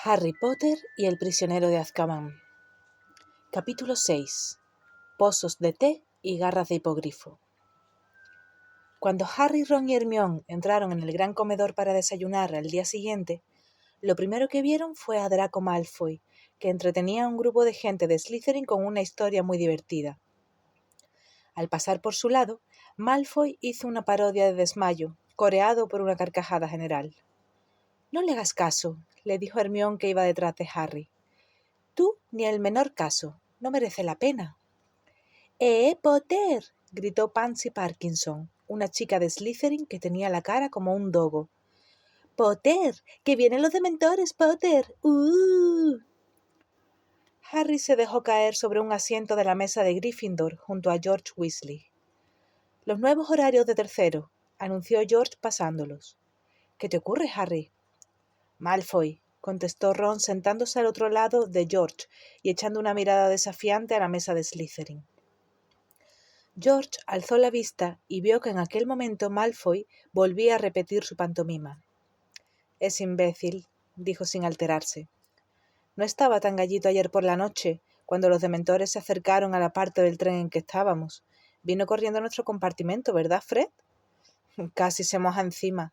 Harry Potter y el prisionero de Azkaban. Capítulo 6. Pozos de té y garras de hipogrifo. Cuando Harry, Ron y Hermione entraron en el gran comedor para desayunar al día siguiente, lo primero que vieron fue a Draco Malfoy, que entretenía a un grupo de gente de Slytherin con una historia muy divertida. Al pasar por su lado, Malfoy hizo una parodia de desmayo, coreado por una carcajada general. «No le hagas caso», le dijo Hermione, que iba detrás de Harry. «Tú ni el menor caso. No merece la pena». Potter!», gritó Pansy Parkinson, una chica de Slytherin que tenía la cara como un dogo. «¡Potter! ¡Que vienen los dementores, Potter! Harry se dejó caer sobre un asiento de la mesa de Gryffindor junto a George Weasley. «Los nuevos horarios de tercero», anunció George pasándolos. «¿Qué te ocurre, Harry?» «Malfoy», contestó Ron sentándose al otro lado de George y echando una mirada desafiante a la mesa de Slytherin. George alzó la vista y vio que en aquel momento Malfoy volvía a repetir su pantomima. «Es imbécil», dijo sin alterarse. «No estaba tan gallito ayer por la noche, cuando los dementores se acercaron a la parte del tren en que estábamos. Vino corriendo a nuestro compartimento, ¿verdad, Fred?» «Casi se moja encima»,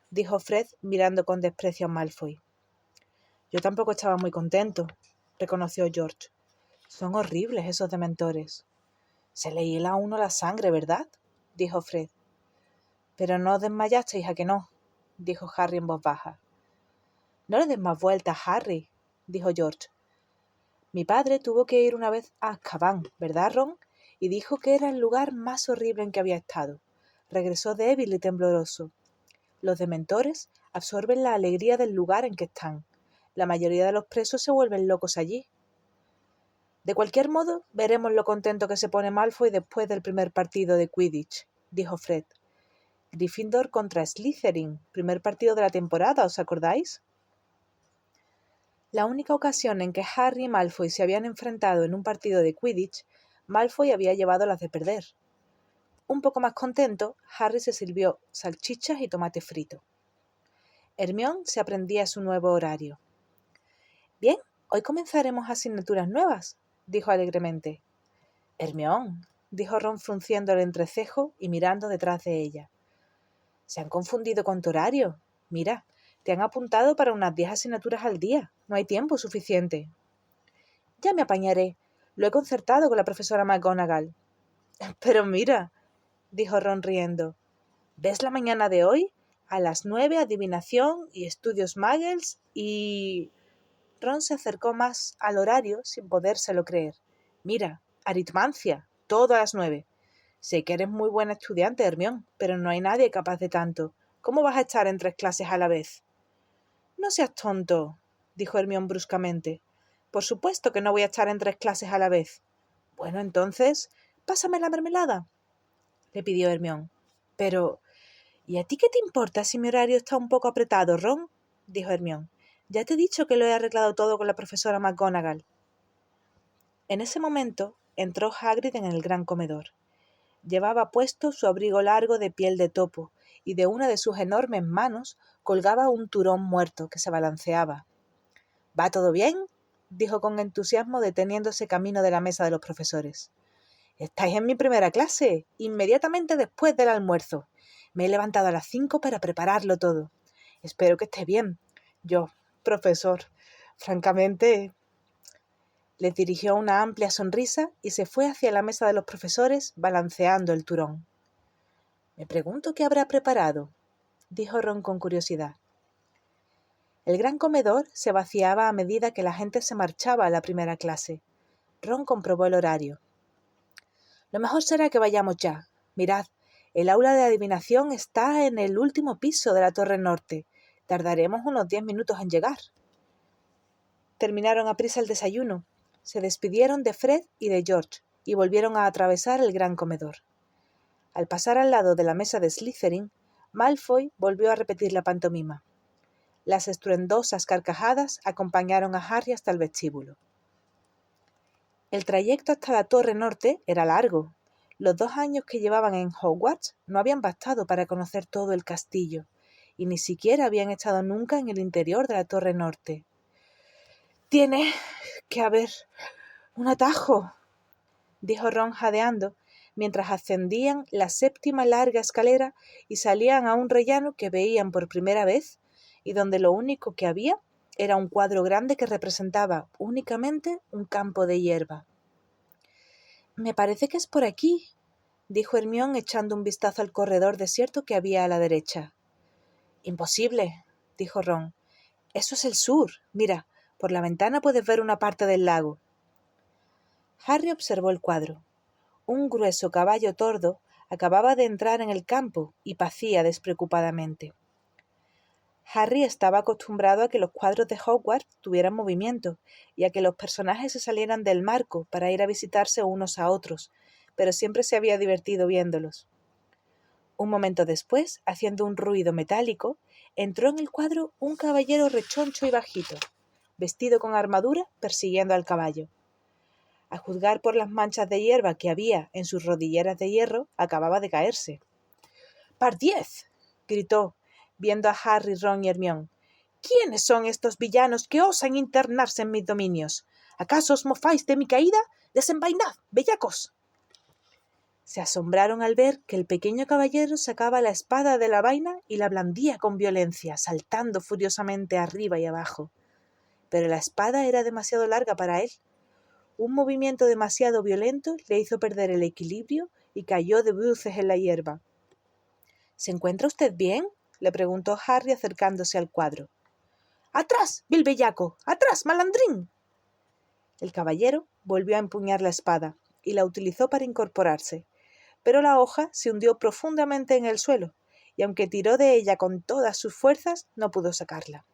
dijo Fred mirando con desprecio a Malfoy. «Yo tampoco estaba muy contento», reconoció George. «Son horribles esos dementores». «Se le hiela a uno la sangre, ¿verdad?», dijo Fred. «Pero no os desmayasteis, ¿a que no?», dijo Harry en voz baja. «No le des más vueltas, Harry», dijo George. «Mi padre tuvo que ir una vez a Azkaban, ¿verdad, Ron? Y dijo que era el lugar más horrible en que había estado. Regresó débil y tembloroso. Los dementores absorben la alegría del lugar en que están. La mayoría de los presos se vuelven locos allí». «De cualquier modo, veremos lo contento que se pone Malfoy después del primer partido de Quidditch», dijo Fred. «Gryffindor contra Slytherin, primer partido de la temporada, ¿os acordáis?». La única ocasión en que Harry y Malfoy se habían enfrentado en un partido de Quidditch, Malfoy había llevado las de perder. Un poco más contento, Harry se sirvió salchichas y tomate frito. Hermione se aprendía su nuevo horario. «Bien, hoy comenzaremos asignaturas nuevas», dijo alegremente. «Hermione», dijo Ron frunciendo el entrecejo y mirando detrás de ella. «Se han confundido con tu horario. Mira, te han apuntado para unas 10 asignaturas al día. No hay tiempo suficiente». «Ya me apañaré. Lo he concertado con la profesora McGonagall». «Pero mira», dijo Ron riendo. «¿Ves la mañana de hoy? A las 9, adivinación y estudios Muggles y...». Ron se acercó más al horario sin podérselo creer. «Mira, aritmancia, todo a las 9. Sé que eres muy buena estudiante, Hermione, pero no hay nadie capaz de tanto. ¿Cómo vas a estar en 3 clases a la vez?» «No seas tonto», dijo Hermione bruscamente. «Por supuesto que no voy a estar en 3 clases a la vez». «Bueno, entonces, pásame la mermelada», le pidió Hermione. «Pero, ¿y a ti qué te importa si mi horario está un poco apretado, Ron?», dijo Hermione. «Ya te he dicho que lo he arreglado todo con la profesora McGonagall». En ese momento entró Hagrid en el gran comedor. Llevaba puesto su abrigo largo de piel de topo y de una de sus enormes manos colgaba un turón muerto que se balanceaba. «¿Va todo bien?», dijo con entusiasmo deteniéndose camino de la mesa de los profesores. «Estáis en mi primera clase, inmediatamente después del almuerzo. Me he levantado a las 5 para prepararlo todo. Espero que esté bien. Yo, profesor, francamente...». Les dirigió una amplia sonrisa y se fue hacia la mesa de los profesores balanceando el turón. «Me pregunto qué habrá preparado», dijo Ron con curiosidad. El gran comedor se vaciaba a medida que la gente se marchaba a la primera clase. Ron comprobó el horario. «Lo mejor será que vayamos ya. Mirad, el aula de adivinación está en el último piso de la torre norte. Tardaremos unos 10 minutos en llegar». Terminaron aprisa el desayuno. Se despidieron de Fred y de George y volvieron a atravesar el gran comedor. Al pasar al lado de la mesa de Slytherin, Malfoy volvió a repetir la pantomima. Las estruendosas carcajadas acompañaron a Harry hasta el vestíbulo. El trayecto hasta la torre norte era largo. Los 2 años que llevaban en Hogwarts no habían bastado para conocer todo el castillo, y ni siquiera habían estado nunca en el interior de la torre norte. Tiene que haber un atajo, dijo Ron jadeando, mientras ascendían la 7ª larga escalera y salían a un rellano que veían por primera vez y donde lo único que había era un cuadro grande que representaba únicamente un campo de hierba. «Me parece que es por aquí», dijo Hermione echando un vistazo al corredor desierto que había a la derecha. «Imposible», dijo Ron. «Eso es el sur. Mira, por la ventana puedes ver una parte del lago». Harry observó el cuadro. Un grueso caballo tordo acababa de entrar en el campo y pacía despreocupadamente. Harry estaba acostumbrado a que los cuadros de Hogwarts tuvieran movimiento y a que los personajes se salieran del marco para ir a visitarse unos a otros, pero siempre se había divertido viéndolos. Un momento después, haciendo un ruido metálico, entró en el cuadro un caballero rechoncho y bajito, vestido con armadura, persiguiendo al caballo. A juzgar por las manchas de hierba que había en sus rodilleras de hierro, acababa de caerse. «¡Pardiez!», gritó, viendo a Harry, Ron y Hermione. «¿Quiénes son estos villanos que osan internarse en mis dominios? ¿Acaso os mofáis de mi caída? ¡Desenvainad, bellacos!». Se asombraron al ver que el pequeño caballero sacaba la espada de la vaina y la blandía con violencia, saltando furiosamente arriba y abajo. Pero la espada era demasiado larga para él. Un movimiento demasiado violento le hizo perder el equilibrio y cayó de bruces en la hierba. «¿Se encuentra usted bien?», le preguntó Harry acercándose al cuadro. «¡Atrás, vil bellaco! ¡Atrás, malandrín!». El caballero volvió a empuñar la espada y la utilizó para incorporarse, pero la hoja se hundió profundamente en el suelo, y aunque tiró de ella con todas sus fuerzas, no pudo sacarla.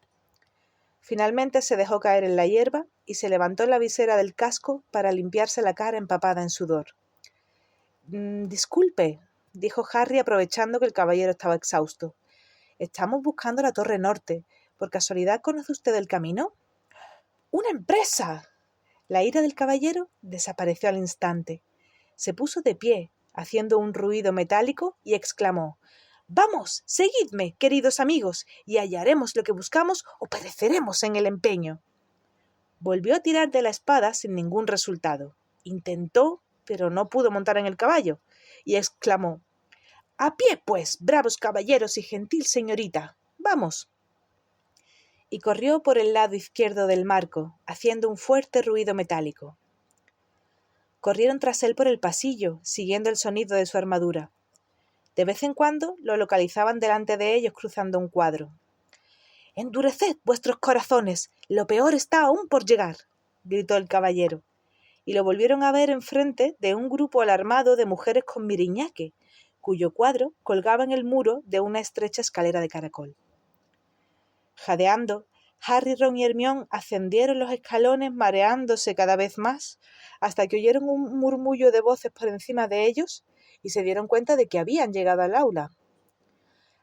Finalmente se dejó caer en la hierba y se levantó la visera del casco para limpiarse la cara empapada en sudor. «Disculpe», dijo Harry aprovechando que el caballero estaba exhausto. «Estamos buscando la Torre Norte. ¿Por casualidad conoce usted el camino?». «¡Una empresa!». La ira del caballero desapareció al instante. Se puso de pie, haciendo un ruido metálico, y exclamó: «¡Vamos, seguidme, queridos amigos, y hallaremos lo que buscamos o pereceremos en el empeño!». Volvió a tirar de la espada sin ningún resultado. Intentó, pero no pudo montar en el caballo, y exclamó: «¡A pie, pues, bravos caballeros y gentil señorita! ¡Vamos!». Y corrió por el lado izquierdo del marco, haciendo un fuerte ruido metálico. Corrieron tras él por el pasillo, siguiendo el sonido de su armadura. De vez en cuando lo localizaban delante de ellos cruzando un cuadro. «¡Endureced vuestros corazones! ¡Lo peor está aún por llegar!», gritó el caballero, y lo volvieron a ver enfrente de un grupo alarmado de mujeres con miriñaque, cuyo cuadro colgaba en el muro de una estrecha escalera de caracol. Jadeando, Harry, Ron y Hermione ascendieron los escalones mareándose cada vez más, hasta que oyeron un murmullo de voces por encima de ellos y se dieron cuenta de que habían llegado al aula.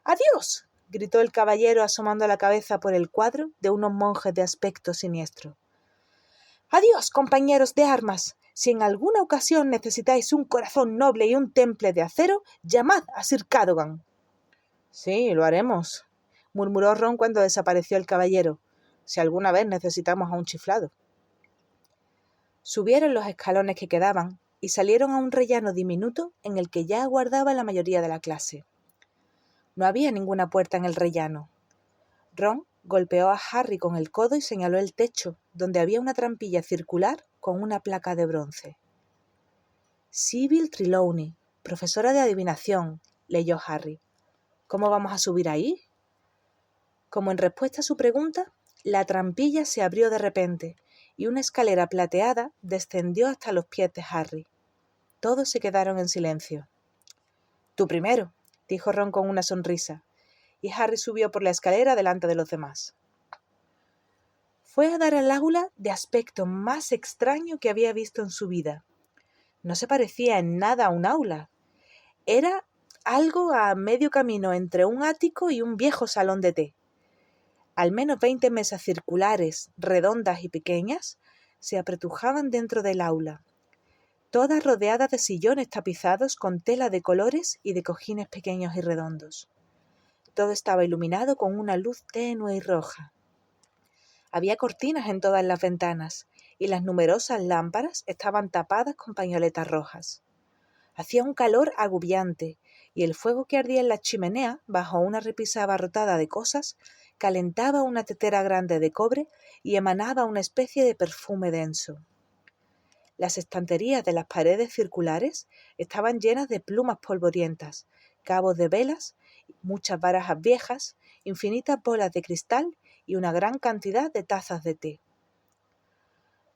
«¡Adiós!», gritó el caballero asomando la cabeza por el cuadro de unos monjes de aspecto siniestro. «¡Adiós, compañeros de armas! Si en alguna ocasión necesitáis un corazón noble y un temple de acero, llamad a Sir Cadogan». «Sí, lo haremos», murmuró Ron cuando desapareció el caballero, «si alguna vez necesitamos a un chiflado». Subieron los escalones que quedaban y salieron a un rellano diminuto en el que ya aguardaba la mayoría de la clase. No había ninguna puerta en el rellano. Ron golpeó a Harry con el codo y señaló el techo, donde había una trampilla circular con una placa de bronce. «Sybil Trelawney, profesora de adivinación», leyó Harry. «¿Cómo vamos a subir ahí?». Como en respuesta a su pregunta, la trampilla se abrió de repente y una escalera plateada descendió hasta los pies de Harry. Todos se quedaron en silencio. «Tú primero», dijo Ron con una sonrisa, y Harry subió por la escalera delante de los demás. Fue a dar al aula de aspecto más extraño que había visto en su vida. No se parecía en nada a un aula. Era algo a medio camino entre un ático y un viejo salón de té. Al menos 20 mesas circulares, redondas y pequeñas, se apretujaban dentro del aula, todas rodeadas de sillones tapizados con tela de colores y de cojines pequeños y redondos. Todo estaba iluminado con una luz tenue y roja. Había cortinas en todas las ventanas y las numerosas lámparas estaban tapadas con pañoletas rojas. Hacía un calor agobiante y el fuego que ardía en la chimenea, bajo una repisa abarrotada de cosas, calentaba una tetera grande de cobre y emanaba una especie de perfume denso. Las estanterías de las paredes circulares estaban llenas de plumas polvorientas, cabos de velas, muchas barajas viejas, infinitas bolas de cristal y una gran cantidad de tazas de té.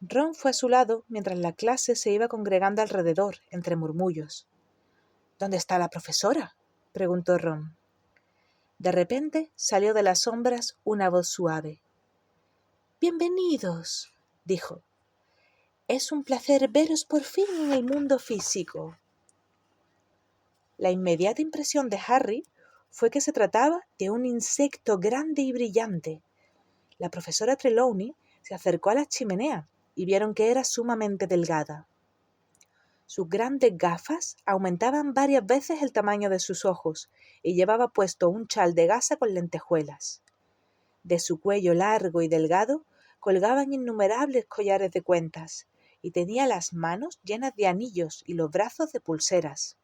Ron fue a su lado mientras la clase se iba congregando alrededor, entre murmullos. —¿Dónde está la profesora? —preguntó Ron. De repente salió de las sombras una voz suave. —Bienvenidos —dijo—. Es un placer veros por fin en el mundo físico. La inmediata impresión de Harry fue que se trataba de un insecto grande y brillante. La profesora Trelawney se acercó a la chimenea y vieron que era sumamente delgada. Sus grandes gafas aumentaban varias veces el tamaño de sus ojos y llevaba puesto un chal de gasa con lentejuelas. De su cuello largo y delgado colgaban innumerables collares de cuentas y tenía las manos llenas de anillos y los brazos de pulseras.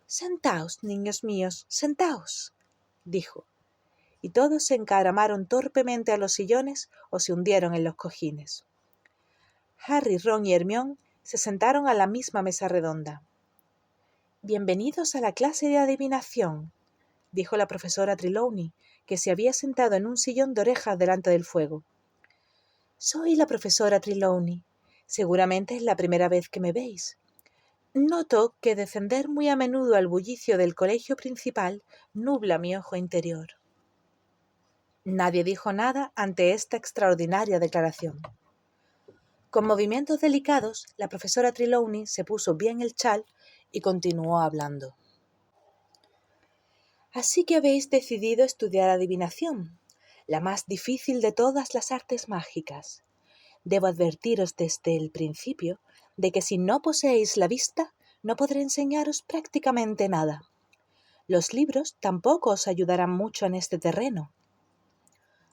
—Sentaos, niños míos, sentaos —dijo, y todos se encaramaron torpemente a los sillones o se hundieron en los cojines. Harry, Ron y Hermione se sentaron a la misma mesa redonda. —Bienvenidos a la clase de adivinación —dijo la profesora Trelawney, que se había sentado en un sillón de orejas delante del fuego. —Soy la profesora Trelawney. Seguramente es la primera vez que me veis. Noto que descender muy a menudo al bullicio del colegio principal nubla mi ojo interior. Nadie dijo nada ante esta extraordinaria declaración. Con movimientos delicados, la profesora Trelawney se puso bien el chal y continuó hablando. Así que habéis decidido estudiar adivinación, la más difícil de todas las artes mágicas. Debo advertiros desde el principio de que si no poseéis la vista, no podré enseñaros prácticamente nada. Los libros tampoco os ayudarán mucho en este terreno.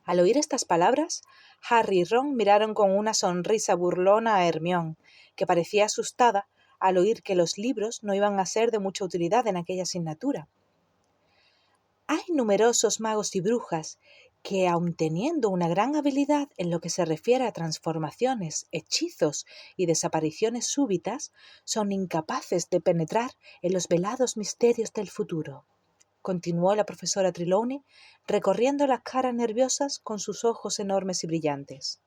Al oír estas palabras, Harry y Ron miraron con una sonrisa burlona a Hermione, que parecía asustada al oír que los libros no iban a ser de mucha utilidad en aquella asignatura. Hay numerosos magos y brujas que, aun teniendo una gran habilidad en lo que se refiere a transformaciones, hechizos y desapariciones súbitas, son incapaces de penetrar en los velados misterios del futuro, continuó la profesora Trelawney, recorriendo las caras nerviosas con sus ojos enormes y brillantes.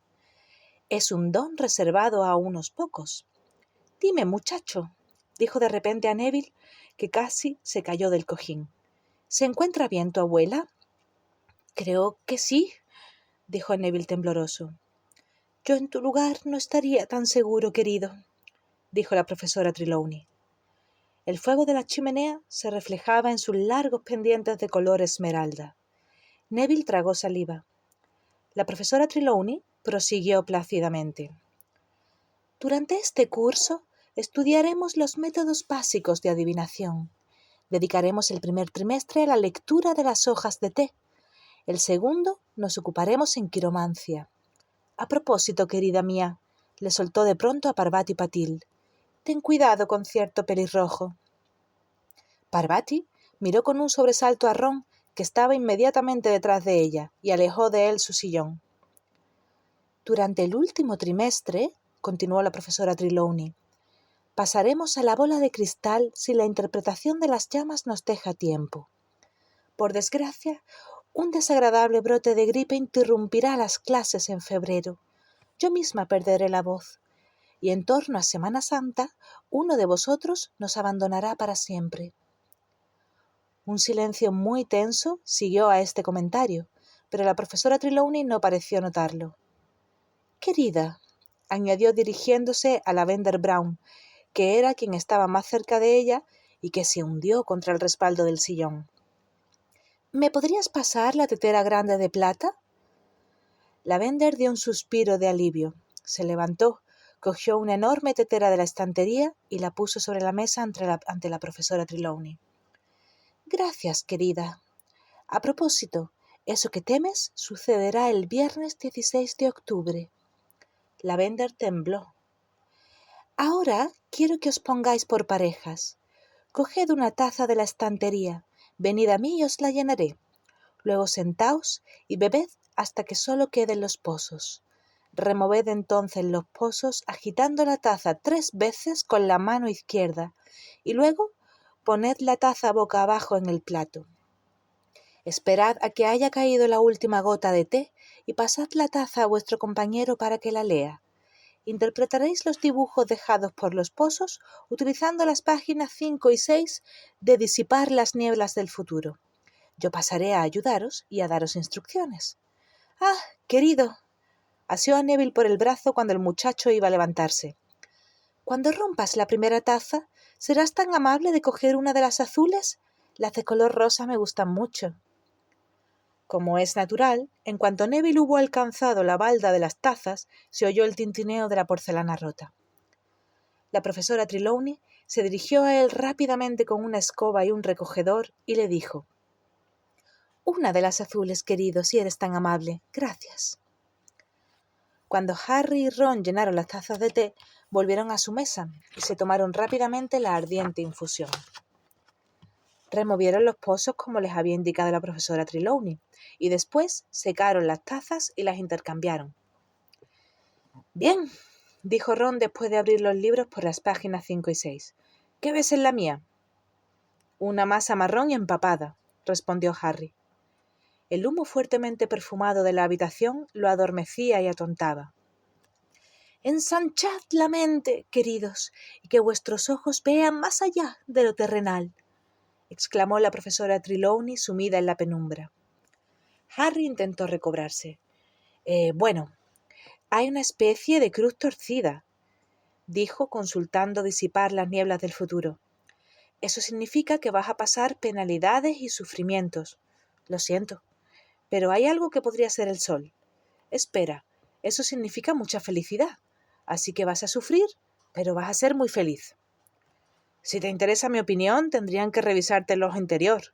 Es un don reservado a unos pocos. Dime, muchacho, dijo de repente a Neville, que casi se cayó del cojín. ¿Se encuentra bien tu abuela? Creo que sí, dijo Neville tembloroso. Yo en tu lugar no estaría tan seguro, querido, dijo la profesora Trelawney. El fuego de la chimenea se reflejaba en sus largos pendientes de color esmeralda. Neville tragó saliva. La profesora Trelawney prosiguió plácidamente. Durante este curso estudiaremos los métodos básicos de adivinación. Dedicaremos el primer trimestre a la lectura de las hojas de té. El segundo nos ocuparemos en quiromancia. A propósito, querida mía, le soltó de pronto a Parvati Patil. Ten cuidado con cierto pelirrojo. Parvati miró con un sobresalto a Ron, que estaba inmediatamente detrás de ella, y alejó de él su sillón. Durante el último trimestre, continuó la profesora Trelawney, pasaremos a la bola de cristal si la interpretación de las llamas nos deja tiempo. Por desgracia, un desagradable brote de gripe interrumpirá las clases en febrero. Yo misma perderé la voz. Y en torno a Semana Santa, uno de vosotros nos abandonará para siempre. Un silencio muy tenso siguió a este comentario, pero la profesora Trelawney no pareció notarlo. Querida, añadió dirigiéndose a Lavender Brown, que era quien estaba más cerca de ella y que se hundió contra el respaldo del sillón. ¿Me podrías pasar la tetera grande de plata? Lavender dio un suspiro de alivio. Se levantó, cogió una enorme tetera de la estantería y la puso sobre la mesa ante la profesora Trelawney. Gracias, querida. A propósito, Eso que temes sucederá el viernes 16 de octubre. Lavender tembló. Ahora quiero que os pongáis por parejas. Coged una taza de la estantería, venid a mí y os la llenaré. Luego sentaos y bebed hasta que solo queden los pozos. Removed entonces los pozos agitando la taza 3 veces con la mano izquierda y luego poned la taza boca abajo en el plato. Esperad a que haya caído la última gota de té y pasad la taza a vuestro compañero para que la lea. Interpretaréis los dibujos dejados por los pozos utilizando las páginas 5 y 6 de Disipar las nieblas del futuro. Yo pasaré a ayudaros y a daros instrucciones. ¡Ah, querido! Asió a Neville por el brazo cuando el muchacho iba a levantarse. Cuando rompas la primera taza, ¿serás tan amable de coger una de las azules? Las de color rosa me gustan mucho. Como es natural, en cuanto Neville hubo alcanzado la balda de las tazas, se oyó el tintineo de la porcelana rota. La profesora Trelawney se dirigió a él rápidamente con una escoba y un recogedor y le dijo: «Una de las azules, querido, si eres tan amable. Gracias». Cuando Harry y Ron llenaron las tazas de té, volvieron a su mesa y se tomaron rápidamente la ardiente infusión. Removieron los pozos como les había indicado la profesora Trelawney y después secaron las tazas y las intercambiaron. «Bien», dijo Ron después de abrir los libros por las páginas 5 y 6. «¿Qué ves en la mía?» «Una masa marrón y empapada», respondió Harry. El humo fuertemente perfumado de la habitación lo adormecía y atontaba. «Ensanchad la mente, queridos, y que vuestros ojos vean más allá de lo terrenal», exclamó la profesora Trelawney sumida en la penumbra. Harry intentó recobrarse. Bueno, hay una especie de cruz torcida», dijo, consultando Disipar las nieblas del futuro. «Eso significa que vas a pasar penalidades y sufrimientos. Lo siento, pero hay algo que podría ser el sol. Espera, eso significa mucha felicidad. Así que vas a sufrir, pero vas a ser muy feliz». «Si te interesa mi opinión, tendrían que revisarte los interior»,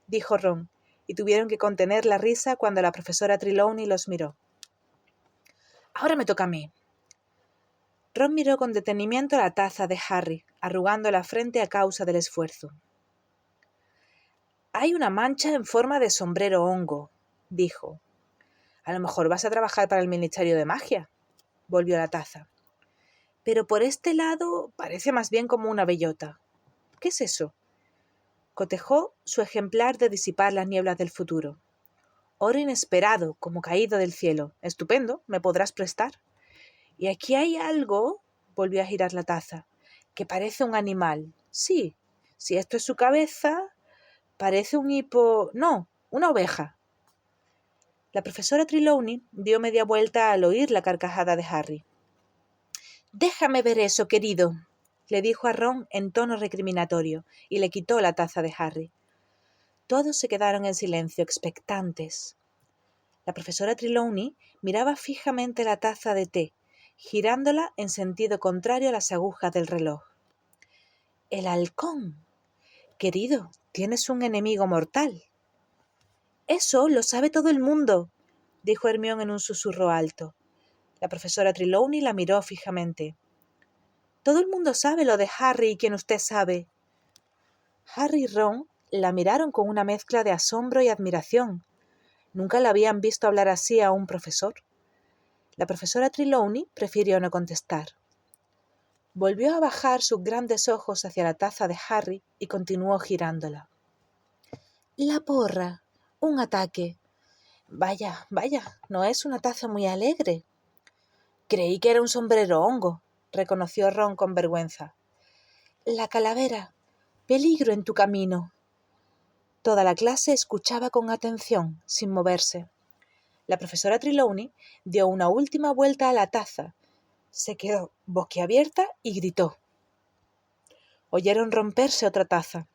dijo Ron, y tuvieron que contener la risa cuando la profesora Trelawney los miró. «Ahora me toca a mí». Ron miró con detenimiento la taza de Harry, arrugando la frente a causa del esfuerzo. «Hay una mancha en forma de sombrero hongo», dijo. «A lo mejor vas a trabajar para el Ministerio de Magia», volvió la taza. «Pero por este lado parece más bien como una bellota. ¿Qué es eso?». Cotejó su ejemplar de Disipar las nieblas del futuro. «Oro inesperado, como caído del cielo. Estupendo, ¿me podrás prestar?». «Y aquí hay algo», volvió a girar la taza, «que parece un animal. Sí, si esto es su cabeza, parece un hipo... No, una oveja». La profesora Trelawney dio media vuelta al oír la carcajada de Harry. «Déjame ver eso, querido», le dijo a Ron en tono recriminatorio, y le quitó la taza de Harry. Todos se quedaron en silencio, expectantes. La profesora Trelawney miraba fijamente la taza de té, girándola en sentido contrario a las agujas del reloj. «El halcón. Querido, tienes un enemigo mortal». «Eso lo sabe todo el mundo», dijo Hermione en un susurro alto. La profesora Trelawney la miró fijamente. «Todo el mundo sabe lo de Harry y quien usted sabe». Harry y Ron la miraron con una mezcla de asombro y admiración. Nunca la habían visto hablar así a un profesor. La profesora Trelawney prefirió no contestar. Volvió a bajar sus grandes ojos hacia la taza de Harry y continuó girándola. «La porra. Un ataque. Vaya, vaya, no es una taza muy alegre». «Creí que era un sombrero hongo», reconoció Ron con vergüenza. «La calavera. Peligro en tu camino». Toda la clase escuchaba con atención, sin moverse. La profesora Trelawney dio una última vuelta a la taza, se quedó boquiabierta y gritó. Oyeron romperse otra taza.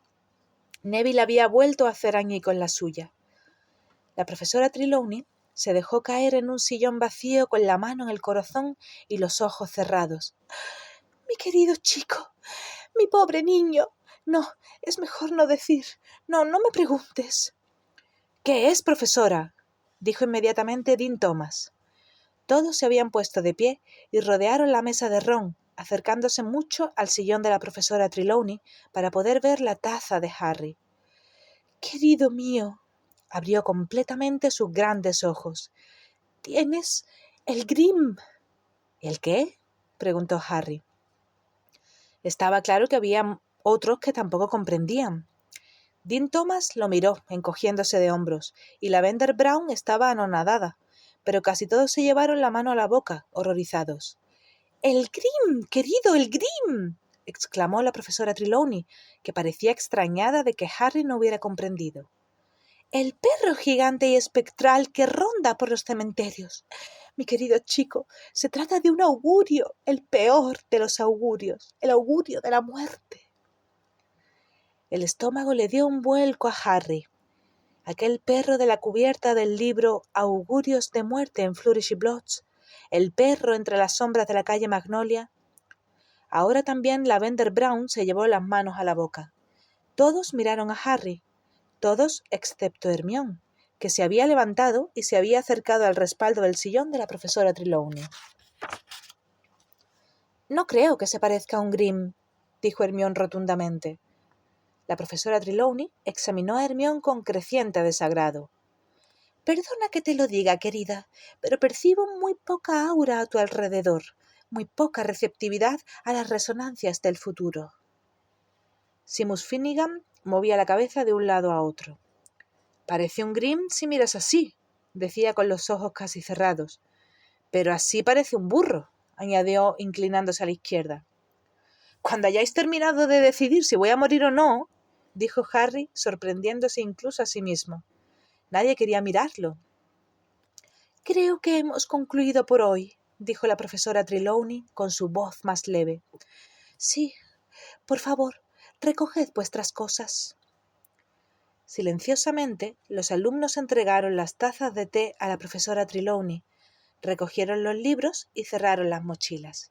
Neville había vuelto a hacer añicos la suya. La profesora Trelawney se dejó caer en un sillón vacío con la mano en el corazón y los ojos cerrados. «Mi querido chico, mi pobre niño. No, es mejor no decir. No me preguntes». —¿Qué es, profesora? —dijo inmediatamente Dean Thomas. Todos se habían puesto de pie y rodearon la mesa de ron, acercándose mucho al sillón de la profesora Trelawney para poder ver la taza de Harry. —Querido mío —abrió completamente sus grandes ojos—, tienes el Grim. —¿El qué? —preguntó Harry. Estaba claro que había otros que tampoco comprendían. Dean Thomas lo miró, encogiéndose de hombros, y Lavender Brown estaba anonadada, pero casi todos se llevaron la mano a la boca, horrorizados. —¡El Grim, querido, el Grim! —exclamó la profesora Trelawney, que parecía extrañada de que Harry no hubiera comprendido. —El perro gigante y espectral que ronda por los cementerios. Mi querido chico, se trata de un augurio, el peor de los augurios, el augurio de la muerte. El estómago le dio un vuelco a Harry. Aquel perro de la cubierta del libro Augurios de muerte en Flourish y Blotts, el perro entre las sombras de la calle Magnolia. Ahora también Lavender Brown se llevó las manos a la boca. Todos miraron a Harry, todos excepto Hermione, que se había levantado y se había acercado al respaldo del sillón de la profesora Trelawney. —No creo que se parezca a un Grim —dijo Hermione rotundamente. La profesora Trelawney examinó a Hermione con creciente desagrado. —Perdona que te lo diga, querida, pero percibo muy poca aura a tu alrededor, muy poca receptividad a las resonancias del futuro. Seamus Finnegan movía la cabeza de un lado a otro. —Parece un Grim si miras así —decía con los ojos casi cerrados—, pero así parece un burro —añadió inclinándose a la izquierda. —Cuando hayáis terminado de decidir si voy a morir o no —dijo Harry, sorprendiéndose incluso a sí mismo. Nadie quería mirarlo. —Creo que hemos concluido por hoy —dijo la profesora Trelawney con su voz más leve. —Sí, por favor, recoged vuestras cosas. Silenciosamente, los alumnos entregaron las tazas de té a la profesora Trelawney, recogieron los libros y cerraron las mochilas.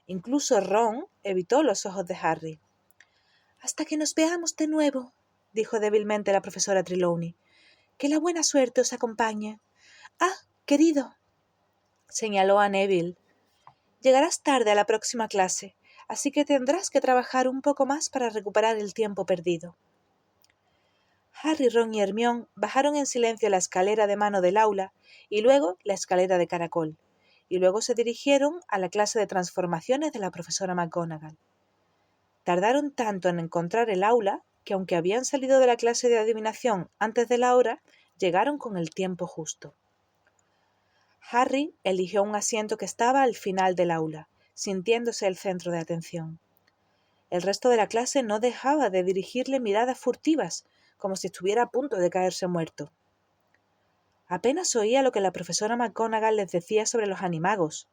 Incluso Ron evitó los ojos de Harry. —Hasta que nos veamos de nuevo —dijo débilmente la profesora Trelawney—. Que la buena suerte os acompañe. —Ah, querido —señaló a Neville—, llegarás tarde a la próxima clase, así que tendrás que trabajar un poco más para recuperar el tiempo perdido. Harry, Ron y Hermione bajaron en silencio la escalera de mano del aula y luego la escalera de caracol, y luego se dirigieron a la clase de transformaciones de la profesora McGonagall. Tardaron tanto en encontrar el aula que, aunque habían salido de la clase de adivinación antes de la hora, llegaron con el tiempo justo. Harry eligió un asiento que estaba al final del aula, sintiéndose el centro de atención. El resto de la clase no dejaba de dirigirle miradas furtivas, como si estuviera a punto de caerse muerto. Apenas oía lo que la profesora McGonagall les decía sobre los animagos,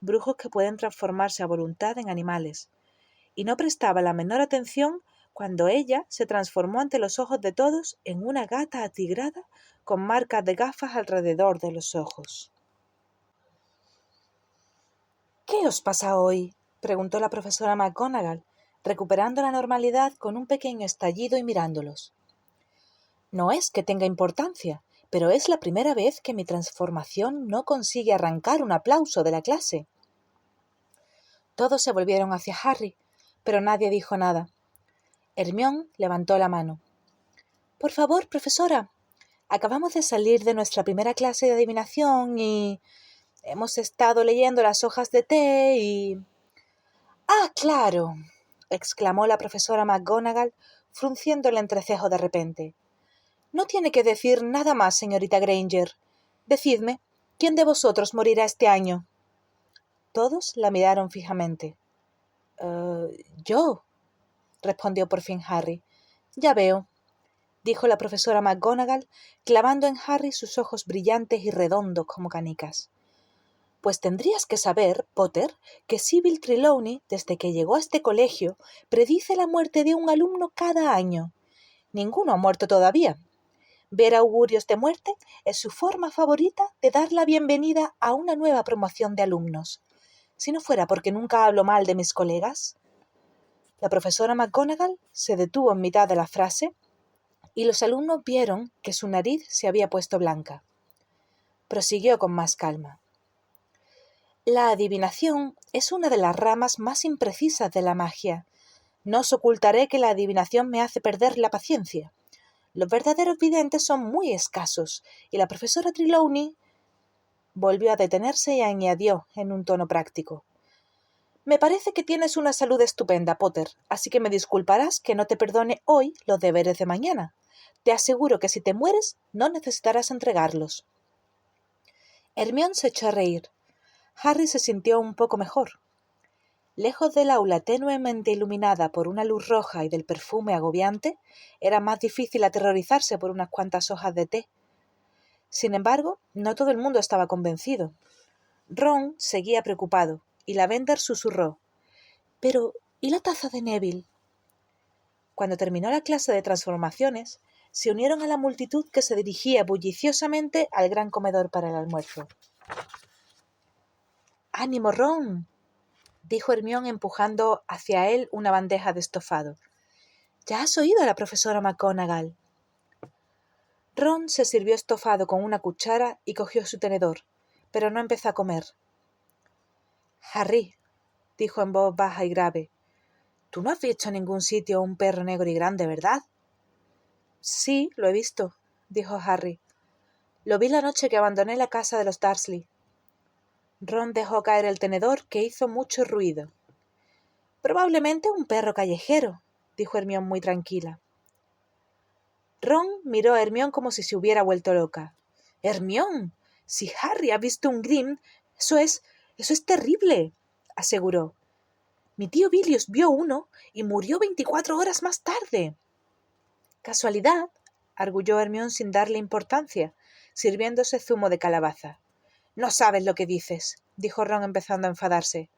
brujos que pueden transformarse a voluntad en animales, y no prestaba la menor atención cuando ella se transformó ante los ojos de todos en una gata atigrada con marcas de gafas alrededor de los ojos. —¿Qué os pasa hoy? —preguntó la profesora McGonagall, recuperando la normalidad con un pequeño estallido y mirándolos. —No es que tenga importancia, pero es la primera vez que mi transformación no consigue arrancar un aplauso de la clase. Todos se volvieron hacia Harry, pero nadie dijo nada. Hermione levantó la mano. —Por favor, profesora, acabamos de salir de nuestra primera clase de adivinación y hemos estado leyendo las hojas de té y... —¡Ah, claro! —exclamó la profesora McGonagall, frunciendo el entrecejo de repente. —No tiene que decir nada más, señorita Granger. Decidme, ¿quién de vosotros morirá este año? Todos la miraron fijamente. —Yo —respondió por fin Harry. —Ya veo —dijo la profesora McGonagall, clavando en Harry sus ojos brillantes y redondos como canicas—. Pues tendrías que saber, Potter, que Sybil Trelawney, desde que llegó a este colegio, predice la muerte de un alumno cada año. Ninguno ha muerto todavía. Ver augurios de muerte es su forma favorita de dar la bienvenida a una nueva promoción de alumnos. Si no fuera porque nunca hablo mal de mis colegas. La profesora McGonagall se detuvo en mitad de la frase, y los alumnos vieron que su nariz se había puesto blanca. Prosiguió con más calma. La adivinación es una de las ramas más imprecisas de la magia. No os ocultaré que la adivinación me hace perder la paciencia. Los verdaderos videntes son muy escasos, y la profesora Trelawney volvió a detenerse y añadió en un tono práctico. Me parece que tienes una salud estupenda, Potter, así que me disculparás que no te perdone hoy los deberes de mañana. Te aseguro que si te mueres no necesitarás entregarlos. Hermione se echó a reír. Harry se sintió un poco mejor. Lejos del aula tenuemente iluminada por una luz roja y del perfume agobiante, era más difícil aterrorizarse por unas cuantas hojas de té. Sin embargo, no todo el mundo estaba convencido. Ron seguía preocupado, y Lavender susurró. «Pero, ¿y la taza de Neville?» Cuando terminó la clase de transformaciones, se unieron a la multitud que se dirigía bulliciosamente al gran comedor para el almuerzo. «¡Ánimo, Ron!», dijo Hermione empujando hacia él una bandeja de estofado. «¿Ya has oído a la profesora McGonagall?» Ron se sirvió estofado con una cuchara y cogió su tenedor, pero no empezó a comer. «Harry», dijo en voz baja y grave, «tú no has visto en ningún sitio un perro negro y grande, ¿verdad?» «Sí, lo he visto», dijo Harry. «Lo vi la noche que abandoné la casa de los Dursley». Ron dejó caer el tenedor, que hizo mucho ruido. «Probablemente un perro callejero», dijo Hermione muy tranquila. Ron miró a Hermione como si se hubiera vuelto loca. «Hermione, si Harry ha visto un Grim, eso es terrible», aseguró. «Mi tío Bilius vio uno y murió 24 horas más tarde». «Casualidad», arguyó Hermione sin darle importancia, sirviéndose zumo de calabaza. «No sabes lo que dices», dijo Ron empezando a enfadarse.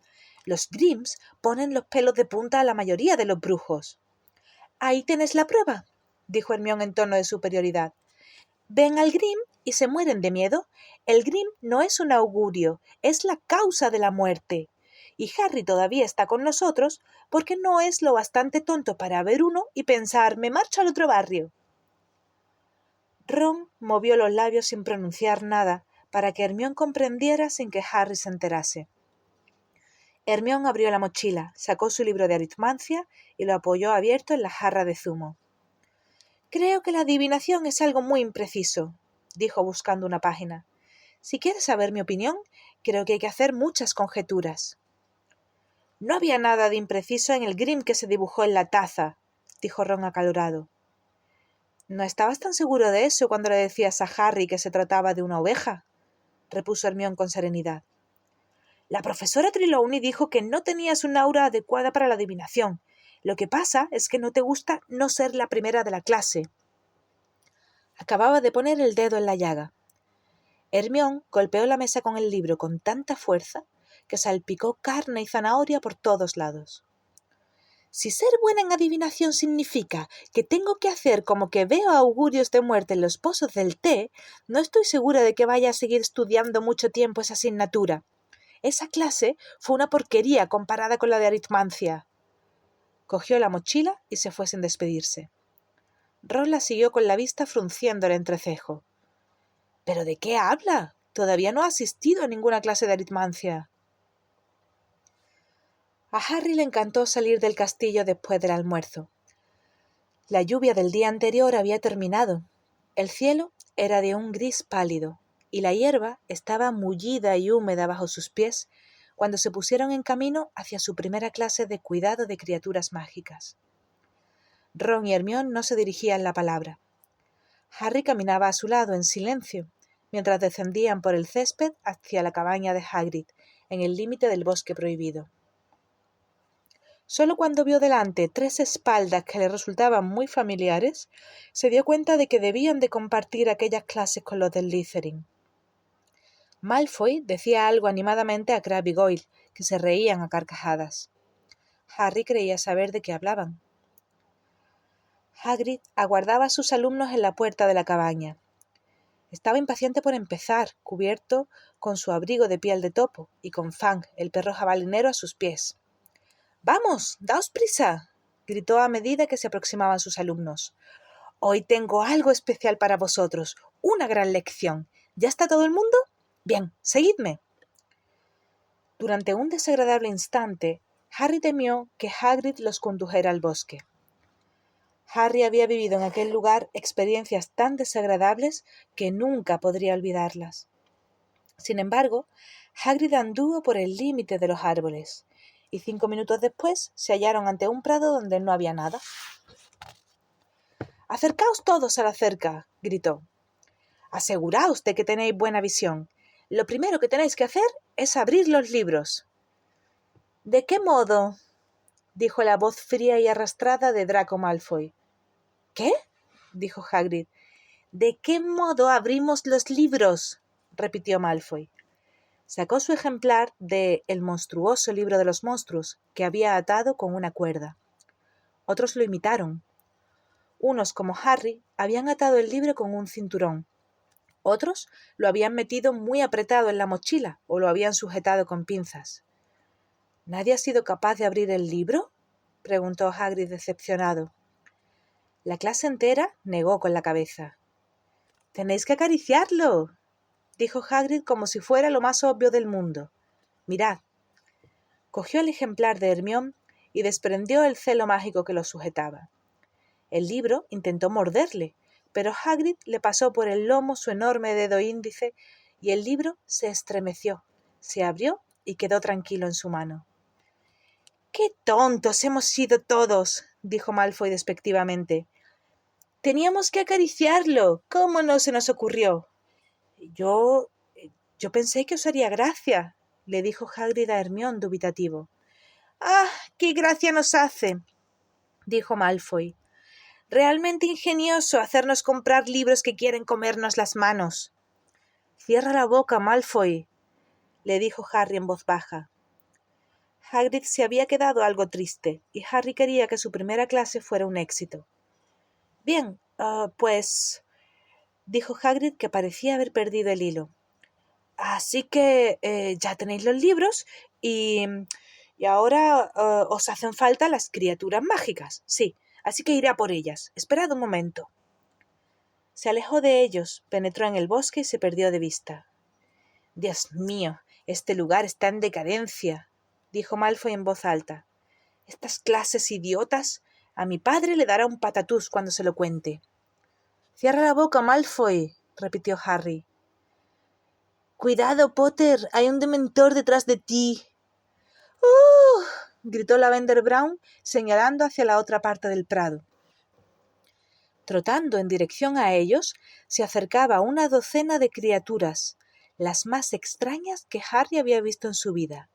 «Los Grims ponen los pelos de punta a la mayoría de los brujos». «Ahí tenés la prueba», dijo Hermione en tono de superioridad. «Ven al Grim y se mueren de miedo. El Grim no es un augurio, es la causa de la muerte. Y Harry todavía está con nosotros porque no es lo bastante tonto para ver uno y pensar, me marcho al otro barrio». Ron movió los labios sin pronunciar nada para que Hermione comprendiera sin que Harry se enterase. Hermione abrió la mochila, sacó su libro de aritmancia y lo apoyó abierto en la jarra de zumo. «Creo que la adivinación es algo muy impreciso», dijo buscando una página. «Si quieres saber mi opinión, creo que hay que hacer muchas conjeturas». «No había nada de impreciso en el Grim que se dibujó en la taza», dijo Ron acalorado. «¿No estabas tan seguro de eso cuando le decías a Harry que se trataba de una oveja?», repuso Hermione con serenidad. «La profesora Trelawney dijo que no tenías una aura adecuada para la adivinación. Lo que pasa es que no te gusta no ser la primera de la clase». Acababa de poner el dedo en la llaga. Hermione golpeó la mesa con el libro con tanta fuerza que salpicó carne y zanahoria por todos lados. «Si ser buena en adivinación significa que tengo que hacer como que veo augurios de muerte en los pozos del té, no estoy segura de que vaya a seguir estudiando mucho tiempo esa asignatura. Esa clase fue una porquería comparada con la de aritmancia». Cogió la mochila y se fue sin despedirse. Ron la siguió con la vista frunciendo el entrecejo. «¿Pero de qué habla? Todavía no ha asistido a ninguna clase de aritmancia». A Harry le encantó salir del castillo después del almuerzo. La lluvia del día anterior había terminado. El cielo era de un gris pálido y la hierba estaba mullida y húmeda bajo sus pies cuando se pusieron en camino hacia su primera clase de cuidado de criaturas mágicas. Ron y Hermione no se dirigían la palabra. Harry caminaba a su lado en silencio, mientras descendían por el césped hacia la cabaña de Hagrid, en el límite del bosque prohibido. Solo cuando vio delante 3 espaldas que le resultaban muy familiares, se dio cuenta de que debían de compartir aquellas clases con los del Slytherin. Malfoy decía algo animadamente a Crabbe y Goyle, que se reían a carcajadas. Harry creía saber de qué hablaban. Hagrid aguardaba a sus alumnos en la puerta de la cabaña. Estaba impaciente por empezar, cubierto con su abrigo de piel de topo y con Fang, el perro jabalinero, a sus pies. «¡Vamos, daos prisa!», gritó a medida que se aproximaban sus alumnos. Hoy tengo algo especial para vosotros, una gran lección. ¿Ya está todo el mundo? Bien, seguidme. Durante un desagradable instante, Harry temió que Hagrid los condujera al bosque. Harry había vivido en aquel lugar experiencias tan desagradables que nunca podría olvidarlas. Sin embargo, Hagrid anduvo por el límite de los árboles, y 5 minutos después se hallaron ante un prado donde no había nada. «¡Acercaos todos a la cerca!», gritó. «Aseguraos de que tenéis buena visión. Lo primero que tenéis que hacer es abrir los libros». «¿De qué modo?», dijo la voz fría y arrastrada de Draco Malfoy. «¿Qué?», dijo Hagrid. «¿De qué modo abrimos los libros?», repitió Malfoy. Sacó su ejemplar de El monstruoso libro de los monstruos, que había atado con una cuerda. Otros lo imitaron. Unos, como Harry, habían atado el libro con un cinturón. Otros lo habían metido muy apretado en la mochila o lo habían sujetado con pinzas. «¿Nadie ha sido capaz de abrir el libro?», preguntó Hagrid decepcionado. La clase entera negó con la cabeza. «Tenéis que acariciarlo», dijo Hagrid como si fuera lo más obvio del mundo. «Mirad». Cogió el ejemplar de Hermione y desprendió el celo mágico que lo sujetaba. El libro intentó morderle, pero Hagrid le pasó por el lomo su enorme dedo índice y el libro se estremeció, se abrió y quedó tranquilo en su mano. «¡Qué tontos hemos sido todos!», dijo Malfoy despectivamente. «Teníamos que acariciarlo. ¿Cómo no se nos ocurrió?» Yo pensé que os haría gracia», le dijo Hagrid a Hermione dubitativo. «¡Ah, qué gracia nos hace!», dijo Malfoy. «Realmente ingenioso hacernos comprar libros que quieren comernos las manos». «Cierra la boca, Malfoy», le dijo Harry en voz baja. Hagrid se había quedado algo triste, y Harry quería que su primera clase fuera un éxito. «Bien, pues», dijo Hagrid, que parecía haber perdido el hilo. «Así que ya tenéis los libros y ahora os hacen falta las criaturas mágicas. Sí, así que iré a por ellas. Esperad un momento». Se alejó de ellos, penetró en el bosque y se perdió de vista. «Dios mío, este lugar está en decadencia», dijo Malfoy en voz alta. «Estas clases idiotas, a mi padre le dará un patatús cuando se lo cuente». «Cierra la boca, Malfoy», repitió Harry. «Cuidado, Potter, hay un dementor detrás de ti». Gritó Lavender Brown, señalando hacia la otra parte del prado. Trotando en dirección a ellos, se acercaba una docena de criaturas, las más extrañas que Harry había visto en su vida.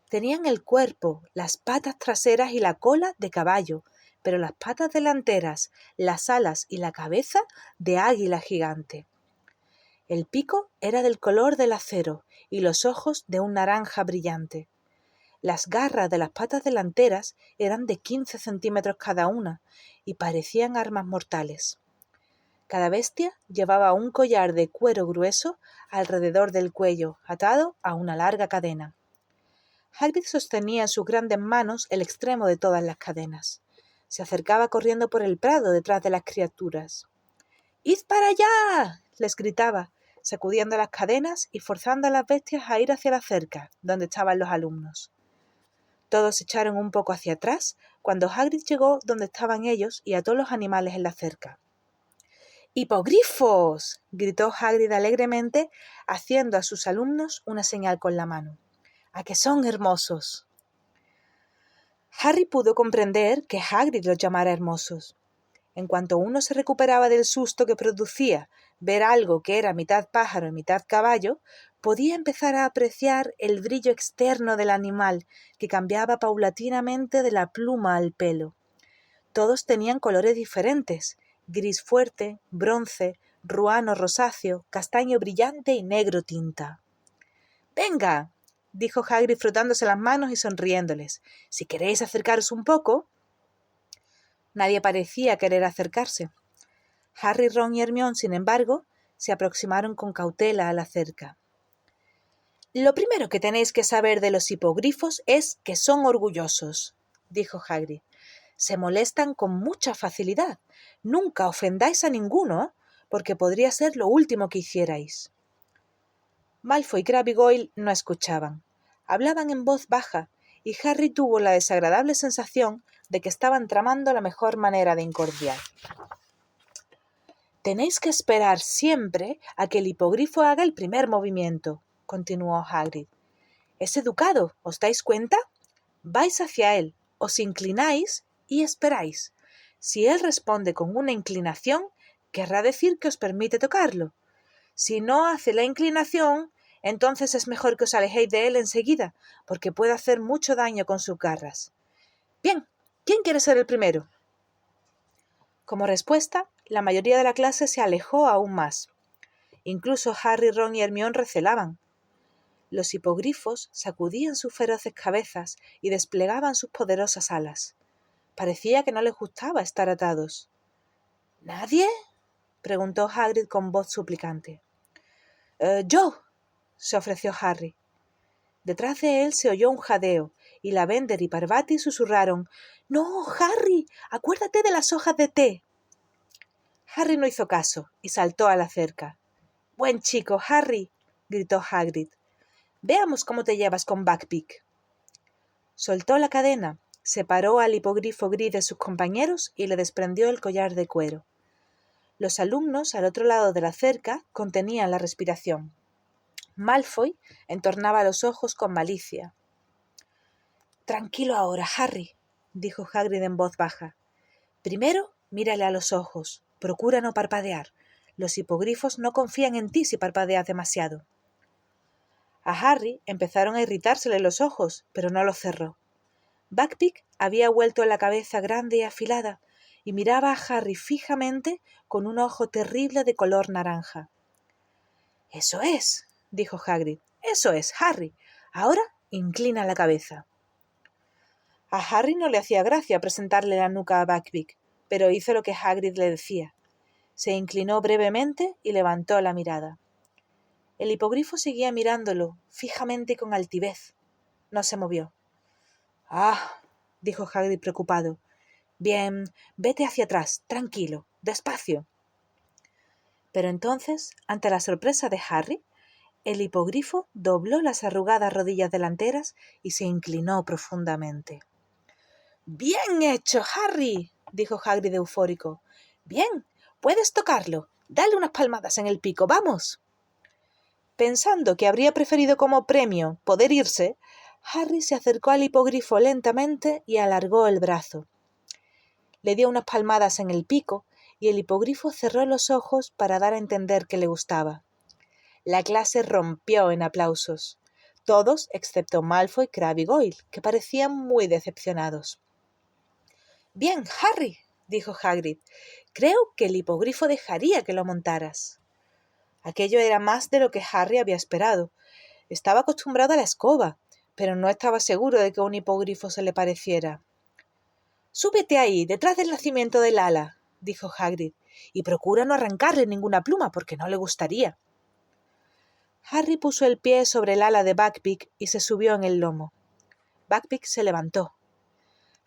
Tenían el cuerpo, las patas traseras y la cola de caballo, pero las patas delanteras, las alas y la cabeza de águila gigante. El pico era del color del acero y los ojos de un naranja brillante. Las garras de las patas delanteras eran de 15 centímetros cada una y parecían armas mortales. Cada bestia llevaba un collar de cuero grueso alrededor del cuello, atado a una larga cadena. Hagrid sostenía en sus grandes manos el extremo de todas las cadenas. Se acercaba corriendo por el prado detrás de las criaturas. «¡Id para allá!», les gritaba, sacudiendo las cadenas y forzando a las bestias a ir hacia la cerca, donde estaban los alumnos. Todos se echaron un poco hacia atrás cuando Hagrid llegó donde estaban ellos y ató los animales en la cerca. «¡Hipogrifos!», gritó Hagrid alegremente, haciendo a sus alumnos una señal con la mano. «¿A que son hermosos?». Harry pudo comprender que Hagrid los llamara hermosos. En cuanto uno se recuperaba del susto que producía ver algo que era mitad pájaro y mitad caballo, podía empezar a apreciar el brillo externo del animal, que cambiaba paulatinamente de la pluma al pelo. Todos tenían colores diferentes: gris fuerte, bronce, ruano rosáceo, castaño brillante y negro tinta. «Venga», dijo Hagrid frotándose las manos y sonriéndoles, «si queréis acercaros un poco». Nadie parecía querer acercarse. Harry, Ron y Hermione, sin embargo, se aproximaron con cautela a la cerca. «Lo primero que tenéis que saber de los hipogrifos es que son orgullosos», dijo Hagrid. Se molestan con mucha facilidad. Nunca ofendáis a ninguno, porque podría ser lo último que hicierais. Malfoy y Crabbe y Goyle no escuchaban. Hablaban en voz baja, y Harry tuvo la desagradable sensación de que estaban tramando la mejor manera de incordiar. «Tenéis que esperar siempre a que el hipogrifo haga el primer movimiento», continuó Hagrid. «Es educado, ¿os dais cuenta? Vais hacia él, os inclináis y esperáis. Si él responde con una inclinación, querrá decir que os permite tocarlo. Si no hace la inclinación, entonces es mejor que os alejéis de él enseguida, porque puede hacer mucho daño con sus garras. Bien, ¿quién quiere ser el primero?» Como respuesta, la mayoría de la clase se alejó aún más. Incluso Harry, Ron y Hermione recelaban. Los hipogrifos sacudían sus feroces cabezas y desplegaban sus poderosas alas. Parecía que no les gustaba estar atados. ¿Nadie?, preguntó Hagrid con voz suplicante. «Yo», se ofreció Harry. Detrás de él se oyó un jadeo, y Lavender y Parvati susurraron: «¡No, Harry! ¡Acuérdate de las hojas de té!». Harry no hizo caso y saltó a la cerca. «Buen chico, Harry», gritó Hagrid. «Veamos cómo te llevas con Buckbeak». Soltó la cadena, separó al hipogrifo gris de sus compañeros y le desprendió el collar de cuero. Los alumnos al otro lado de la cerca contenían la respiración. Malfoy entornaba los ojos con malicia. «Tranquilo ahora, Harry», dijo Hagrid en voz baja. «Primero, mírale a los ojos. Procura no parpadear. Los hipogrifos no confían en ti si parpadeas demasiado». A Harry empezaron a irritársele los ojos, pero no los cerró. Buckbeak había vuelto la cabeza grande y afilada y miraba a Harry fijamente con un ojo terrible de color naranja. «Eso es», dijo Hagrid. «Eso es, Harry. Ahora inclina la cabeza». A Harry no le hacía gracia presentarle la nuca a Buckbeak, pero hizo lo que Hagrid le decía. Se inclinó brevemente y levantó la mirada. El hipogrifo seguía mirándolo, fijamente y con altivez. No se movió. «Ah», dijo Hagrid preocupado. «Bien, vete hacia atrás, tranquilo, despacio». Pero entonces, ante la sorpresa de Harry, el hipogrifo dobló las arrugadas rodillas delanteras y se inclinó profundamente. «¡Bien hecho, Harry!», dijo Hagrid eufórico. «Bien, puedes tocarlo. Dale unas palmadas en el pico, ¡vamos!». Pensando que habría preferido como premio poder irse, Harry se acercó al hipogrifo lentamente y alargó el brazo. Le dio unas palmadas en el pico y el hipogrifo cerró los ojos para dar a entender que le gustaba. La clase rompió en aplausos. Todos excepto Malfoy, Crabbe y Goyle, que parecían muy decepcionados. «Bien, Harry», dijo Hagrid, «creo que el hipogrifo dejaría que lo montaras». Aquello era más de lo que Harry había esperado. Estaba acostumbrado a la escoba, pero no estaba seguro de que un hipogrifo se le pareciera. «Súbete ahí, detrás del nacimiento del ala», dijo Hagrid, «y procura no arrancarle ninguna pluma, porque no le gustaría». Harry puso el pie sobre el ala de Buckbeak y se subió en el lomo. Buckbeak se levantó.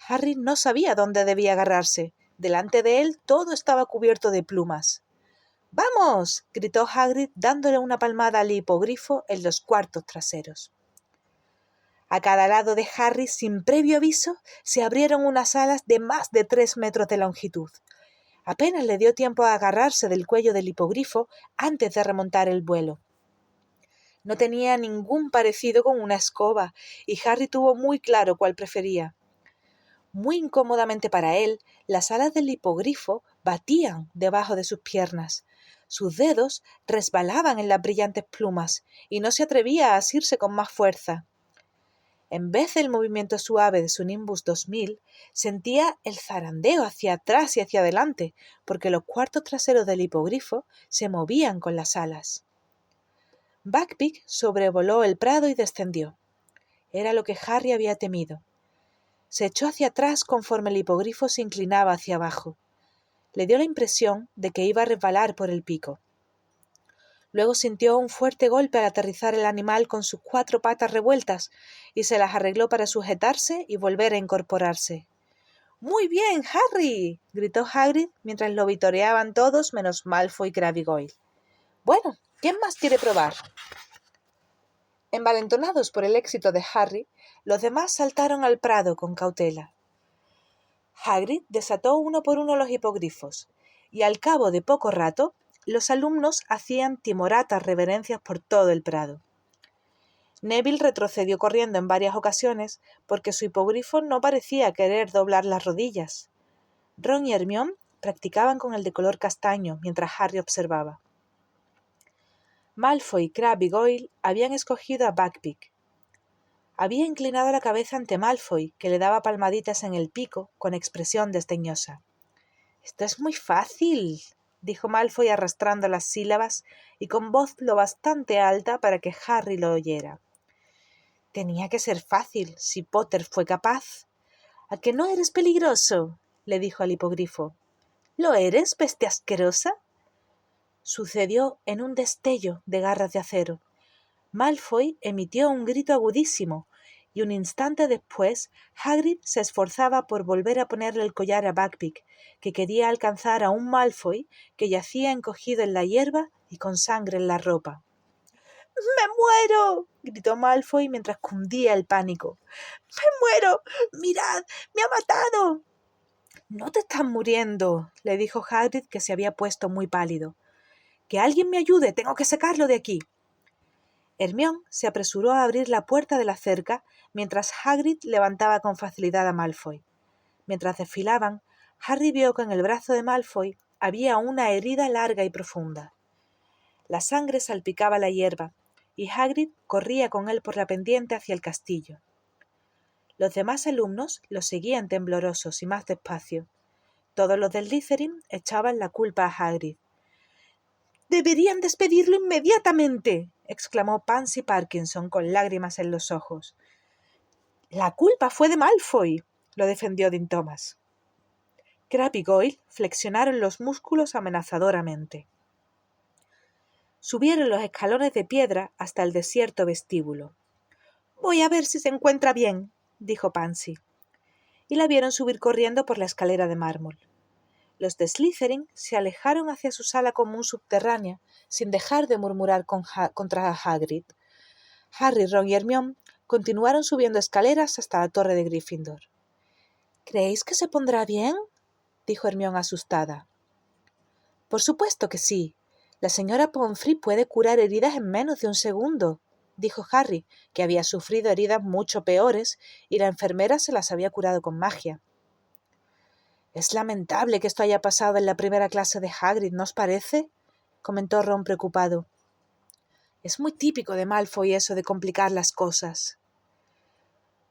Harry no sabía dónde debía agarrarse. Delante de él todo estaba cubierto de plumas. «¡Vamos!», gritó Hagrid dándole una palmada al hipogrifo en los cuartos traseros. A cada lado de Harry, sin previo aviso, se abrieron unas alas de más de 3 metros de longitud. Apenas le dio tiempo a agarrarse del cuello del hipogrifo antes de remontar el vuelo. No tenía ningún parecido con una escoba, y Harry tuvo muy claro cuál prefería. Muy incómodamente para él, las alas del hipogrifo batían debajo de sus piernas. Sus dedos resbalaban en las brillantes plumas, y no se atrevía a asirse con más fuerza. En vez del movimiento suave de su Nimbus 2000, sentía el zarandeo hacia atrás y hacia adelante, porque los cuartos traseros del hipogrifo se movían con las alas. Buckbeak sobrevoló el prado y descendió. Era lo que Harry había temido. Se echó hacia atrás conforme el hipogrifo se inclinaba hacia abajo. Le dio la impresión de que iba a resbalar por el pico. Luego sintió un fuerte golpe al aterrizar el animal con sus 4 patas revueltas y se las arregló para sujetarse y volver a incorporarse. —¡Muy bien, Harry! —gritó Hagrid mientras lo vitoreaban todos menos Malfoy y Crabbe y Goyle. —Bueno, ¿quién más quiere probar? Envalentonados por el éxito de Harry, los demás saltaron al prado con cautela. Hagrid desató uno por uno los hipogrifos, y al cabo de poco rato, los alumnos hacían timoratas reverencias por todo el prado. Neville retrocedió corriendo en varias ocasiones porque su hipogrifo no parecía querer doblar las rodillas. Ron y Hermione practicaban con el de color castaño mientras Harry observaba. Malfoy, Crabbe y Goyle habían escogido a Buckbeak. Había inclinado la cabeza ante Malfoy, que le daba palmaditas en el pico con expresión desdeñosa. —Esto es muy fácil —dijo Malfoy arrastrando las sílabas y con voz lo bastante alta para que Harry lo oyera. Tenía que ser fácil, si Potter fue capaz. —¿A que no eres peligroso? —le dijo al hipogrifo. —¿Lo eres, bestia asquerosa? Sucedió en un destello de garras de acero. Malfoy emitió un grito agudísimo, y un instante después Hagrid se esforzaba por volver a ponerle el collar a Buckbeak, que quería alcanzar a un Malfoy que yacía encogido en la hierba y con sangre en la ropa. —¡Me muero! —gritó Malfoy mientras cundía el pánico. —¡Me muero! ¡Mirad! ¡Me ha matado! —No te estás muriendo —le dijo Hagrid, que se había puesto muy pálido. —Que alguien me ayude, tengo que sacarlo de aquí. Hermione se apresuró a abrir la puerta de la cerca mientras Hagrid levantaba con facilidad a Malfoy. Mientras desfilaban, Harry vio que en el brazo de Malfoy había una herida larga y profunda. La sangre salpicaba la hierba, y Hagrid corría con él por la pendiente hacia el castillo. Los demás alumnos lo seguían temblorosos y más despacio. Todos los del Slytherin echaban la culpa a Hagrid. —¡Deberían despedirlo inmediatamente! —exclamó Pansy Parkinson con lágrimas en los ojos. —La culpa fue de Malfoy —lo defendió Dean Thomas. Crabbe y Goyle flexionaron los músculos amenazadoramente. Subieron los escalones de piedra hasta el desierto vestíbulo. —Voy a ver si se encuentra bien —dijo Pansy. Y la vieron subir corriendo por la escalera de mármol. Los de Slytherin se alejaron hacia su sala común subterránea sin dejar de murmurar contra Hagrid. Harry, Ron y Hermione continuaron subiendo escaleras hasta la torre de Gryffindor. —¿Creéis que se pondrá bien? —dijo Hermione asustada. —Por supuesto que sí. La señora Pomfrey puede curar heridas en menos de un segundo —dijo Harry, que había sufrido heridas mucho peores y la enfermera se las había curado con magia. —Es lamentable que esto haya pasado en la primera clase de Hagrid, ¿no os parece? —comentó Ron preocupado. —Es muy típico de Malfoy eso de complicar las cosas.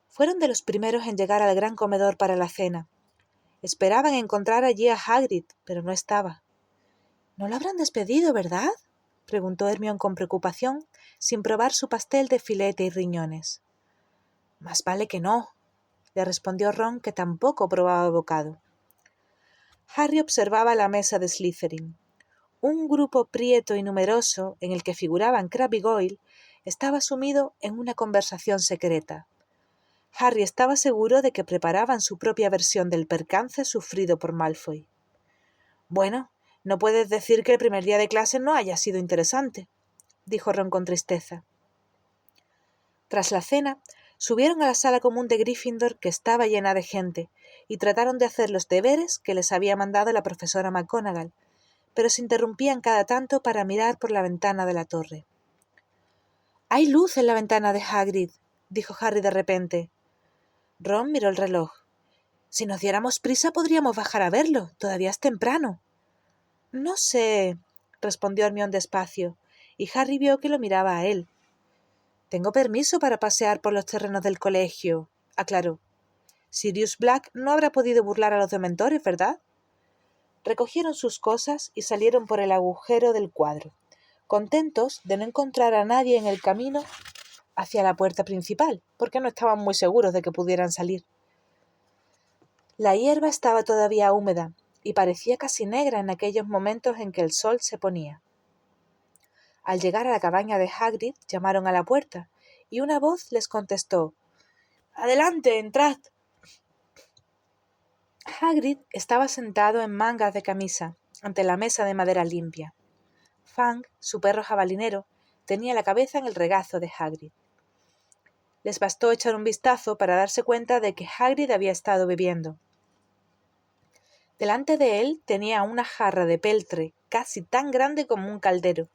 Fueron de los primeros en llegar al gran comedor para la cena. Esperaban encontrar allí a Hagrid, pero no estaba. —¿No lo habrán despedido, verdad? —preguntó Hermione con preocupación, sin probar su pastel de filete y riñones. —Más vale que no —le respondió Ron, que tampoco probaba bocado. Harry observaba la mesa de Slytherin. Un grupo prieto y numeroso, en el que figuraban Crabbe y Goyle, estaba sumido en una conversación secreta. Harry estaba seguro de que preparaban su propia versión del percance sufrido por Malfoy. —Bueno, no puedes decir que el primer día de clase no haya sido interesante —dijo Ron con tristeza. Tras la cena, subieron a la sala común de Gryffindor, que estaba llena de gente, y trataron de hacer los deberes que les había mandado la profesora McGonagall, pero se interrumpían cada tanto para mirar por la ventana de la torre. —Hay luz en la ventana de Hagrid —dijo Harry de repente. Ron miró el reloj. —Si nos diéramos prisa podríamos bajar a verlo. Todavía es temprano. —No sé —respondió Hermione despacio, y Harry vio que lo miraba a él. —Tengo permiso para pasear por los terrenos del colegio —aclaró—. Sirius Black no habrá podido burlar a los dementores, ¿verdad? Recogieron sus cosas y salieron por el agujero del cuadro, contentos de no encontrar a nadie en el camino hacia la puerta principal, porque no estaban muy seguros de que pudieran salir. La hierba estaba todavía húmeda y parecía casi negra en aquellos momentos en que el sol se ponía. Al llegar a la cabaña de Hagrid, llamaron a la puerta, y una voz les contestó: —¡Adelante, entrad! Hagrid estaba sentado en mangas de camisa, ante la mesa de madera limpia. Fang, su perro jabalinero, tenía la cabeza en el regazo de Hagrid. Les bastó echar un vistazo para darse cuenta de que Hagrid había estado bebiendo. Delante de él tenía una jarra de peltre casi tan grande como un caldero,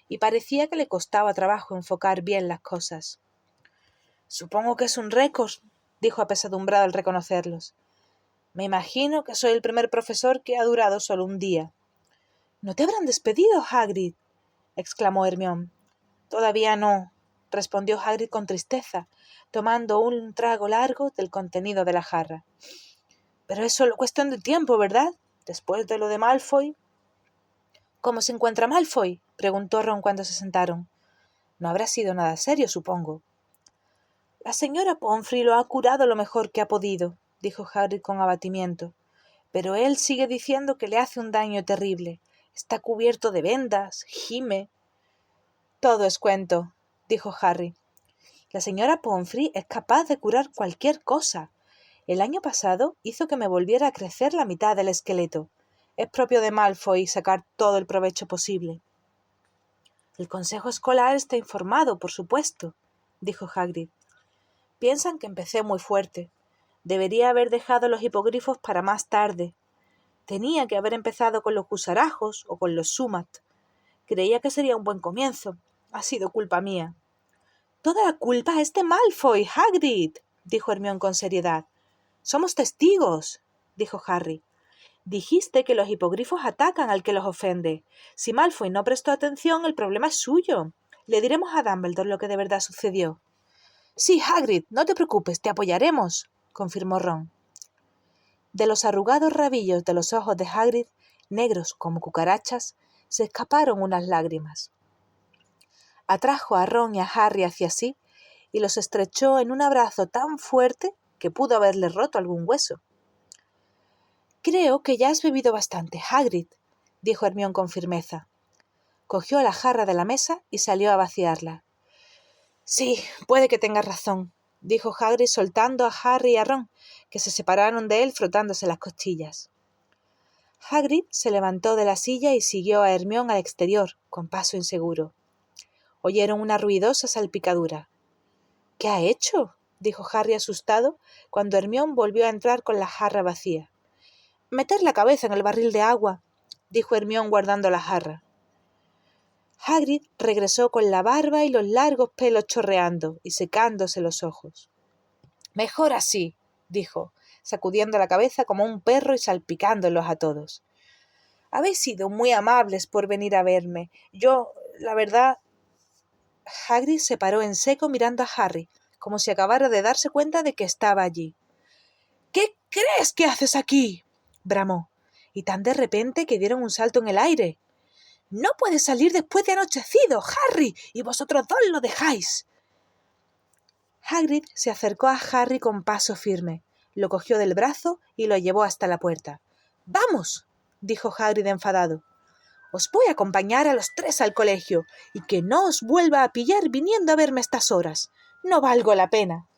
y parecía que le costaba trabajo enfocar bien las cosas. «Supongo que es un récord», dijo apesadumbrado al reconocerlos. «Me imagino que soy el primer profesor que ha durado solo un día». «¿No te habrán despedido, Hagrid?», exclamó Hermione. «Todavía no», respondió Hagrid con tristeza, tomando un trago largo del contenido de la jarra. «Pero es solo cuestión de tiempo, ¿verdad? Después de lo de Malfoy». «¿Cómo se encuentra Malfoy?», preguntó Ron cuando se sentaron. «No habrá sido nada serio, supongo». «La señora Pomfrey lo ha curado lo mejor que ha podido», dijo Hagrid con abatimiento. «Pero él sigue diciendo que le hace un daño terrible. Está cubierto de vendas, gime». «Todo es cuento», dijo Harry. «La señora Pomfrey es capaz de curar cualquier cosa. El año pasado hizo que me volviera a crecer la mitad del esqueleto. Es propio de Malfoy sacar todo el provecho posible». «El consejo escolar está informado, por supuesto», dijo Hagrid. «Piensan que empecé muy fuerte. Debería haber dejado los hipogrifos para más tarde. Tenía que haber empezado con los gusarajos o con los sumat. Creía que sería un buen comienzo. Ha sido culpa mía». «Toda la culpa es de Malfoy, Hagrid», dijo Hermione con seriedad. «Somos testigos», dijo Harry. «Dijiste que los hipogrifos atacan al que los ofende. Si Malfoy no prestó atención, el problema es suyo. Le diremos a Dumbledore lo que de verdad sucedió». «Sí, Hagrid, no te preocupes, te apoyaremos», confirmó Ron. De los arrugados rabillos de los ojos de Hagrid, negros como cucarachas, se escaparon unas lágrimas. Atrajo a Ron y a Harry hacia sí y los estrechó en un abrazo tan fuerte que pudo haberle roto algún hueso. «Creo que ya has bebido bastante, Hagrid», dijo Hermione con firmeza. Cogió la jarra de la mesa y salió a vaciarla. «Sí, puede que tengas razón», dijo Hagrid soltando a Harry y a Ron, que se separaron de él frotándose las costillas. Hagrid se levantó de la silla y siguió a Hermione al exterior, con paso inseguro. Oyeron una ruidosa salpicadura. «¿Qué ha hecho?», dijo Harry asustado, cuando Hermione volvió a entrar con la jarra vacía. «Meter la cabeza en el barril de agua», dijo Hermione guardando la jarra. Hagrid regresó con la barba y los largos pelos chorreando y secándose los ojos. «Mejor así», dijo, sacudiendo la cabeza como un perro y salpicándolos a todos. «Habéis sido muy amables por venir a verme. Yo, la verdad...» Hagrid se paró en seco mirando a Harry, como si acabara de darse cuenta de que estaba allí. «¿Qué crees que haces aquí?», bramó, y tan de repente que dieron un salto en el aire. «No puedes salir después de anochecido, Harry, y vosotros dos lo dejáis». Hagrid se acercó a Harry con paso firme, lo cogió del brazo y lo llevó hasta la puerta. «¡Vamos!», dijo Hagrid enfadado. «Os voy a acompañar a los tres al colegio, y que no os vuelva a pillar viniendo a verme a estas horas. No valgo la pena».